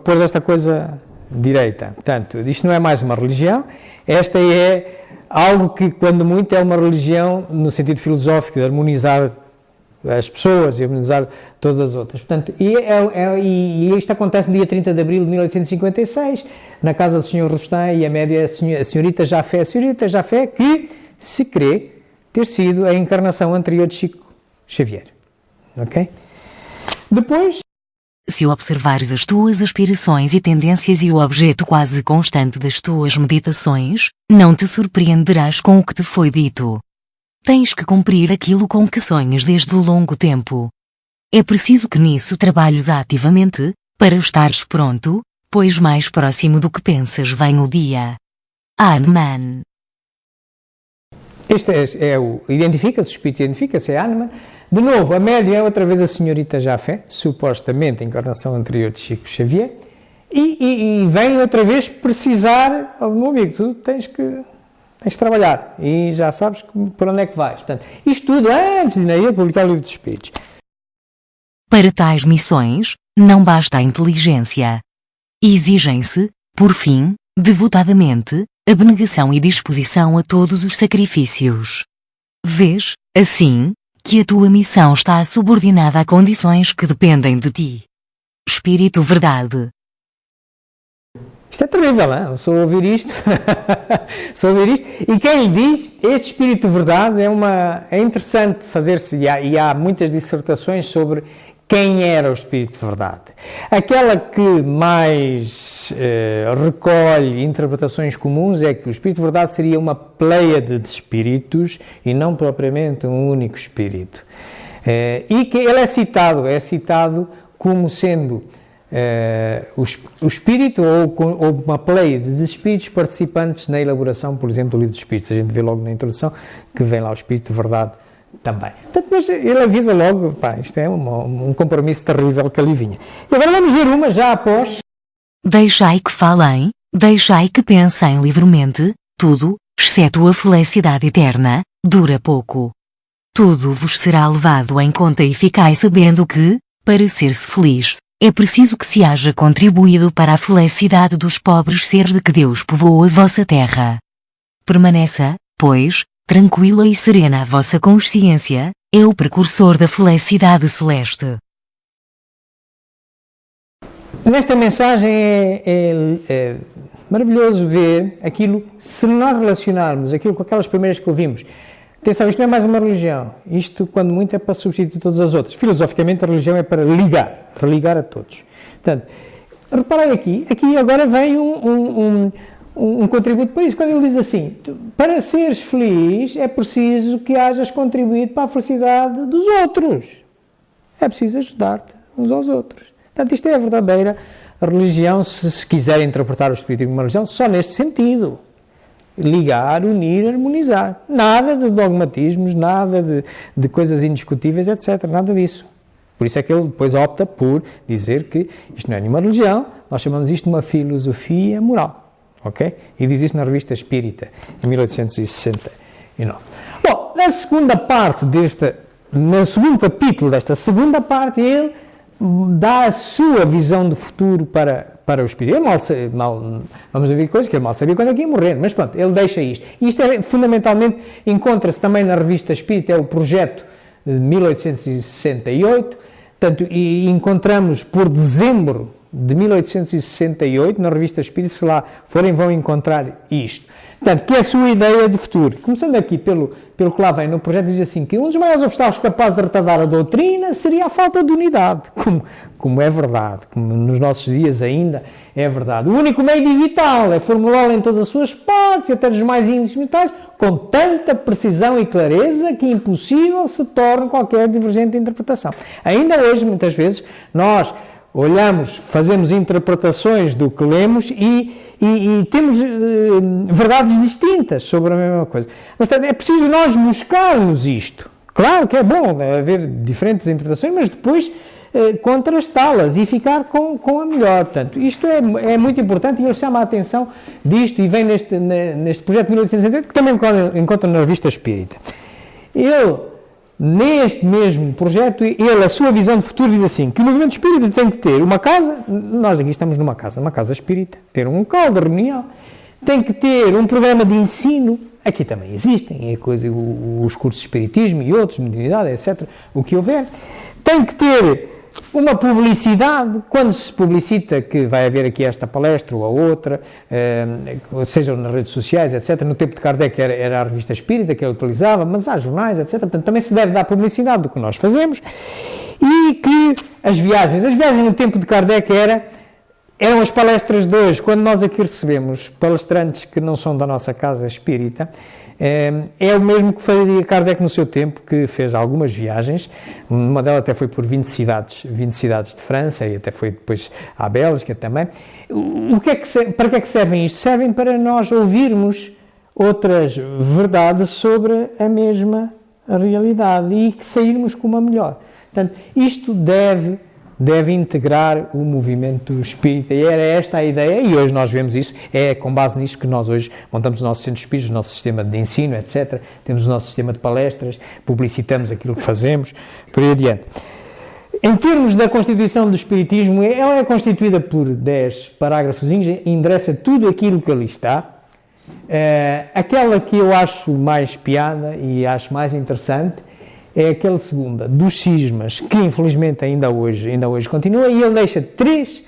pôr esta coisa direita. Portanto, isto não é mais uma religião, esta é algo que, quando muito, é uma religião no sentido filosófico, de harmonizar as pessoas e harmonizar todas as outras. Portanto, e isto acontece no dia 30 de abril de 1856, na casa do Sr. Rostand e a média a senhorita Jafé, que se crê ter sido a encarnação anterior de Chico Xavier. Ok? Depois, se observares as tuas aspirações e tendências e o objeto quase constante das tuas meditações, não te surpreenderás com o que te foi dito. Tens que cumprir aquilo com que sonhas desde longo tempo. É preciso que nisso trabalhes ativamente, para estares pronto, pois mais próximo do que pensas vem o dia. Hahnemann. Este é o identifica-se, o espírito identifica-se, é Hahnemann. De novo, a média é outra vez a senhorita Jafé, supostamente a encarnação anterior de Chico Xavier, e vem outra vez precisar, oh, meu amigo, tu tens que trabalhar, e já sabes por onde é que vais. Portanto, isto tudo antes de ir publicar o livro dos Espíritos. Para tais missões, não basta a inteligência. Exigem-se, por fim, devotadamente, abnegação e disposição a todos os sacrifícios. Vês, assim, que a tua missão está subordinada a condições que dependem de ti. Espírito Verdade. Isto é terrível, não? Só ouvir isto. Só ouvir isto. E quem lhe diz, este Espírito Verdade é interessante fazer-se, e há muitas dissertações sobre quem era o Espírito de Verdade. Aquela que mais recolhe interpretações comuns é que o Espírito de Verdade seria uma pleiade de espíritos e não propriamente um único espírito. E que ele é citado como sendo o espírito ou uma pleiade de espíritos participantes na elaboração, por exemplo, do livro dos Espíritos. A gente vê logo na introdução que vem lá o Espírito de Verdade também. Portanto, mas ele avisa logo, pá, isto é um compromisso terrível que ali vinha. E agora vamos ver uma já após. Deixai que falem, deixai que pensem livremente, tudo, exceto a felicidade eterna, dura pouco. Tudo vos será levado em conta e ficai sabendo que, para ser-se feliz, é preciso que se haja contribuído para a felicidade dos pobres seres de que Deus povoou a vossa terra. Permaneça, pois, tranquila e serena a vossa consciência, é o precursor da felicidade celeste. Nesta mensagem é maravilhoso ver aquilo, se nós relacionarmos aquilo com aquelas primeiras que ouvimos. Atenção, isto não é mais uma religião. Isto, quando muito, é para substituir todas as outras. Filosoficamente, a religião é para religar a todos. Portanto, reparem aqui agora vem um contributo para isso. Quando ele diz assim, para seres feliz é preciso que hajas contribuído para a felicidade dos outros. É preciso ajudar-te uns aos outros. Portanto, isto é a verdadeira religião, se quiser interpretar o espiritismo como uma religião, só neste sentido. Ligar, unir, harmonizar. Nada de dogmatismos, nada de coisas indiscutíveis, etc. Nada disso. Por isso é que ele depois opta por dizer que isto não é nenhuma religião, nós chamamos isto de uma filosofia moral. Ok? E diz isso na Revista Espírita, em 1869. Bom, na segunda parte no segundo capítulo desta segunda parte, ele dá a sua visão do futuro para o espírito. Vamos ouvir coisas que ele mal sabia quando é que ia morrer, mas pronto, ele deixa isto. E isto fundamentalmente encontra-se também na Revista Espírita, é o projeto de 1868, portanto, e encontramos por dezembro de 1868, na Revista Espírita, se lá forem vão encontrar isto. Portanto, que é a sua ideia de futuro. Começando aqui pelo que lá vem no projeto, diz assim, que um dos maiores obstáculos capazes de retardar a doutrina seria a falta de unidade, como é verdade, como nos nossos dias ainda é verdade. O único meio de evitá-la é formulá-la em todas as suas partes, e até nos mais índices mentais, com tanta precisão e clareza que impossível se torna qualquer divergente interpretação. Ainda hoje, muitas vezes, nós olhamos, fazemos interpretações do que lemos e temos verdades distintas sobre a mesma coisa. Portanto, é preciso nós buscarmos isto. Claro que é bom haver diferentes interpretações, mas depois contrastá-las e ficar com a melhor. Portanto, isto é muito importante e ele chama a atenção disto e vem neste projeto de 1868, que também encontra na Revista Espírita. Neste mesmo projeto, a sua visão de futuro diz assim, que o movimento espírita tem que ter uma casa, nós aqui estamos numa casa espírita, ter um local de reunião, tem que ter um programa de ensino, aqui também existem, os cursos de espiritismo e outros, mediunidade, etc., o que houver, tem que ter uma publicidade, quando se publicita que vai haver aqui esta palestra ou a outra, seja nas redes sociais, etc. No tempo de Kardec era a Revista Espírita que ele utilizava, mas há jornais, etc. Portanto, também se deve dar publicidade do que nós fazemos. E que as viagens no tempo de Kardec eram as palestras de hoje. Quando nós aqui recebemos palestrantes que não são da nossa casa espírita, é o mesmo que fazia Kardec no seu tempo, que fez algumas viagens, uma delas até foi por 20 cidades de França e até foi depois à Bélgica também. Para que é que servem isto? Servem para nós ouvirmos outras verdades sobre a mesma realidade e que sairmos com uma melhor. Portanto, isto deve integrar o movimento espírita, e era esta a ideia, e hoje nós vemos isso, é com base nisto que nós hoje montamos o nosso centro espírita, o nosso sistema de ensino, etc. Temos o nosso sistema de palestras, publicitamos aquilo que fazemos, por aí adiante. Em termos da constituição do espiritismo, ela é constituída por 10 parágrafos, endereça tudo aquilo que ali está. Aquela que eu acho mais piada e acho mais interessante é aquela segunda, dos cismas, que infelizmente ainda hoje continua, e ele deixa 3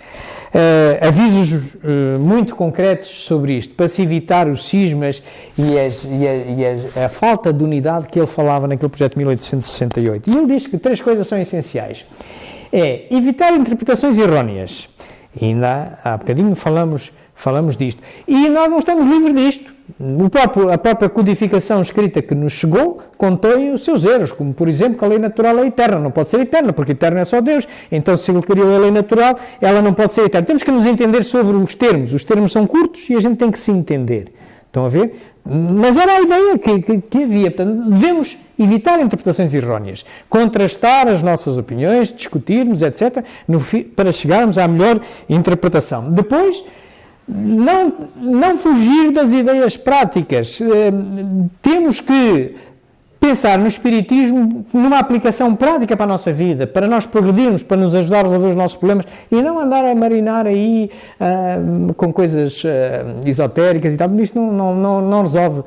avisos muito concretos sobre isto, para se evitar os cismas e a falta de unidade que ele falava naquele projeto de 1868. E ele diz que 3 coisas são essenciais. É evitar interpretações erróneas. E ainda há bocadinho falamos disto. E nós não estamos livres disto. A própria codificação escrita que nos chegou contém os seus erros, como por exemplo que a lei natural é eterna, não pode ser eterna, porque eterna é só Deus. Então, se ele criou a lei natural, ela não pode ser eterna. Temos que nos entender sobre os termos são curtos e a gente tem que se entender. Estão a ver? Mas era a ideia que havia. Portanto, devemos evitar interpretações erróneas, contrastar as nossas opiniões, discutirmos, etc., para chegarmos à melhor interpretação. Depois, não fugir das ideias práticas. Temos que pensar no espiritismo numa aplicação prática para a nossa vida, para nós progredirmos, para nos ajudar a resolver os nossos problemas, e não andar a marinar aí com coisas esotéricas e tal. Isto não resolve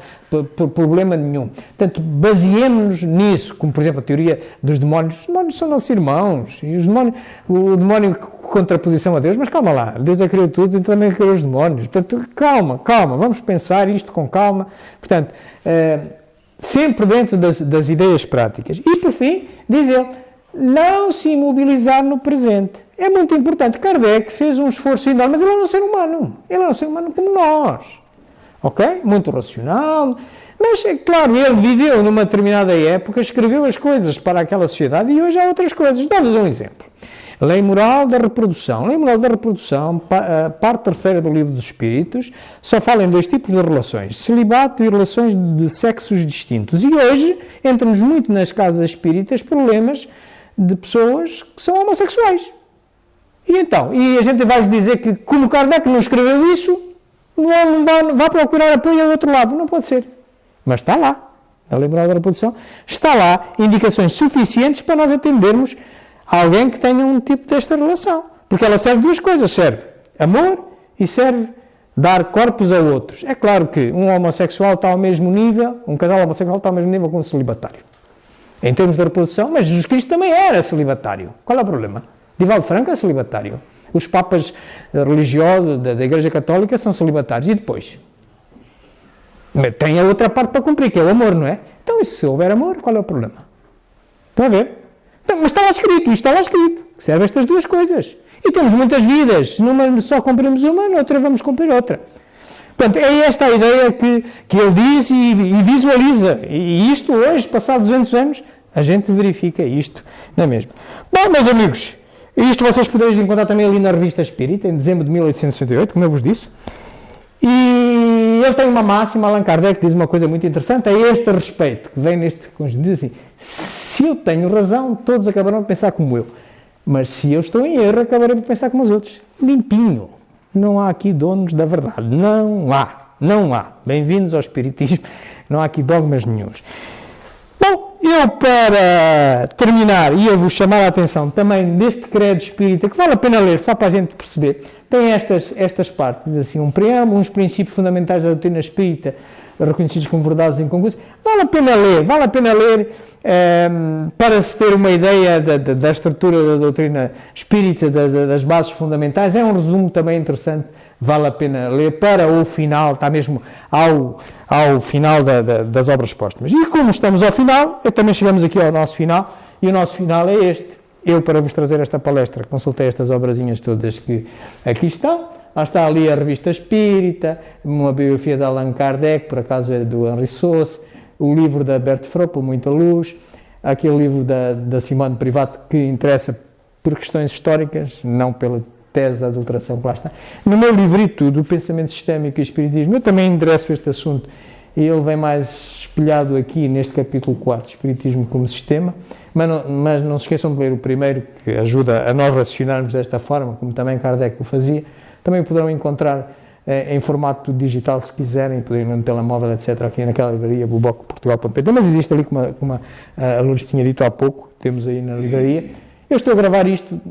problema nenhum. Portanto, baseemos-nos nisso, como por exemplo a teoria dos demónios. Os demónios são nossos irmãos, e o demónio contraposição a Deus, mas calma lá, Deus criou tudo e também criou os demónios. Portanto, calma, vamos pensar isto com calma. Portanto, sempre dentro das ideias práticas. E, por fim, diz ele, não se imobilizar no presente. É muito importante. Kardec fez um esforço enorme, mas ele era um ser humano. Ele era um ser humano como nós. Ok? Muito racional. Mas, é claro, ele viveu numa determinada época, escreveu as coisas para aquela sociedade e hoje há outras coisas. Dá-vos um exemplo. Lei moral da reprodução. Lei moral da reprodução, parte 3ª do Livro dos Espíritos, só fala em 2 tipos de relações, celibato e relações de sexos distintos. E hoje entra-nos muito nas casas espíritas problemas de pessoas que são homossexuais. E então? E a gente vai dizer que, como Kardec não escreveu isso, não vai procurar apoio ao outro lado. Não pode ser. Mas está lá. Na Lei moral da reprodução está lá indicações suficientes para nós atendermos alguém que tenha um tipo desta relação. Porque ela serve 2 coisas. Serve amor e serve dar corpos a outros. É claro que um homossexual está ao mesmo nível, um casal homossexual está ao mesmo nível com um celibatário. Em termos de reprodução, mas Jesus Cristo também era celibatário. Qual é o problema? Divaldo Franco é celibatário. Os papas religiosos da Igreja Católica são celibatários. E depois? Tem a outra parte para cumprir, que é o amor, não é? Então, e se houver amor, qual é o problema? Estão a ver? Mas está lá escrito, que serve estas 2 coisas. E temos muitas vidas, numa só cumprimos uma, noutra vamos cumprir outra. Portanto, é esta a ideia que ele diz e visualiza. E isto hoje, passados 200 anos, a gente verifica isto, não é mesmo? Bom, meus amigos, isto vocês poderem encontrar também ali na Revista Espírita, em dezembro de 1868, como eu vos disse. E ele tem uma máxima, Allan Kardec diz uma coisa muito interessante, a este respeito, que vem neste conjunto, diz assim: se eu tenho razão, todos acabarão de pensar como eu. Mas se eu estou em erro, acabarei de pensar como os outros. Limpinho. Não há aqui donos da verdade. Não há. Bem-vindos ao Espiritismo. Não há aqui dogmas nenhuns. Bom, eu para terminar, e eu vos chamar a atenção também deste credo espírita, que vale a pena ler, só para a gente perceber, tem estas partes, assim, um preâmbulo, uns princípios fundamentais da doutrina espírita, reconhecidos como verdades inconclusas. Vale a pena ler para se ter uma ideia da estrutura da doutrina espírita, das bases fundamentais. É um resumo também interessante, vale a pena ler para o final, está mesmo ao final das obras póstumas. E como estamos ao final, também chegamos aqui ao nosso final, e o nosso final é este. Eu, para vos trazer esta palestra, consultei estas obrazinhas todas que aqui estão. Lá está ali a Revista Espírita, uma biografia de Allan Kardec, por acaso é do Henri Sauce, o livro da Bert Froppel, Muita Luz, aquele livro da Simone de Privato, que interessa por questões históricas, não pela tese da adulteração que lá está. No meu livrito do Pensamento Sistémico e Espiritismo, eu também endereço este assunto e ele vem mais espelhado aqui neste capítulo 4, Espiritismo como Sistema, mas não se esqueçam de ler o primeiro, que ajuda a nós raciocinarmos desta forma, como também Kardec o fazia. Também poderão encontrar em formato digital, se quiserem, poderem no telemóvel, etc., aqui naquela livraria, bubocoportugal.pt, mas existe ali, como a Lourdes tinha dito há pouco, temos aí na livraria. Eu estou a gravar isto,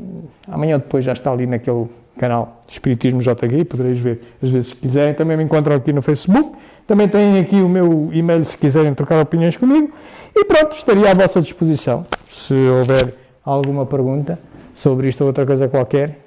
amanhã ou depois já está ali naquele canal Espiritismo JG, podereis ver às vezes se quiserem. Também me encontram aqui no Facebook, também têm aqui o meu e-mail se quiserem trocar opiniões comigo, e pronto, estaria à vossa disposição. Se houver alguma pergunta sobre isto ou outra coisa qualquer,